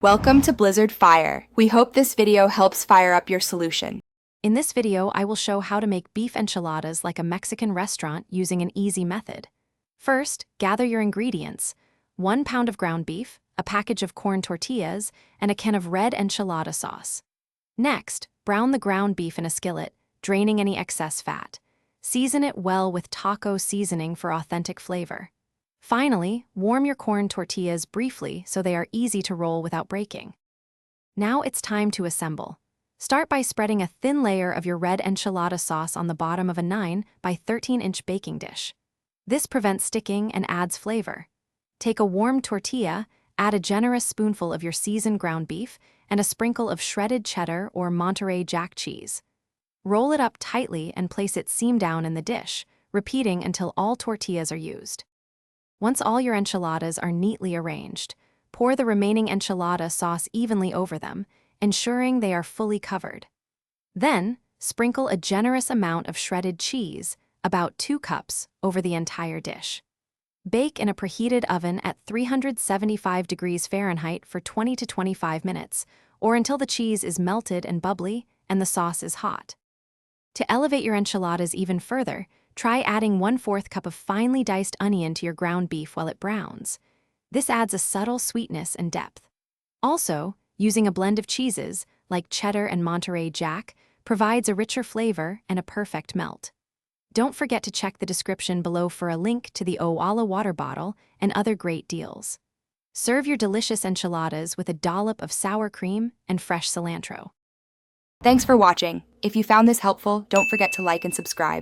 Welcome to Blizzard Fire. We hope this video helps fire up your solution. In this video, I will show how to make beef enchiladas like a Mexican restaurant using an easy method. First, gather your ingredients: 1 pound of ground beef, a package of corn tortillas, and a can of red enchilada sauce. Next, brown the ground beef in a skillet, draining any excess fat. Season it well with taco seasoning for authentic flavor. Finally, warm your corn tortillas briefly so they are easy to roll without breaking. Now it's time to assemble. Start by spreading a thin layer of your red enchilada sauce on the bottom of a 9 by 13-inch baking dish. This prevents sticking and adds flavor. Take a warm tortilla, add a generous spoonful of your seasoned ground beef, and a sprinkle of shredded cheddar or Monterey Jack cheese. Roll it up tightly and place it seam down in the dish, repeating until all tortillas are used. Once all your enchiladas are neatly arranged, pour the remaining enchilada sauce evenly over them, ensuring they are fully covered. Then, sprinkle a generous amount of shredded cheese, about 2 cups, over the entire dish. Bake in a preheated oven at 375 degrees Fahrenheit for 20 to 25 minutes, or until the cheese is melted and bubbly and the sauce is hot. To elevate your enchiladas even further, try adding 1/4 cup of finely diced onion to your ground beef while it browns. This adds a subtle sweetness and depth. Also, using a blend of cheeses, like cheddar and Monterey Jack, provides a richer flavor and a perfect melt. Don't forget to check the description below for a link to the Owala water bottle and other great deals. Serve your delicious enchiladas with a dollop of sour cream and fresh cilantro. Thanks for watching. If you found this helpful, don't forget to like and subscribe.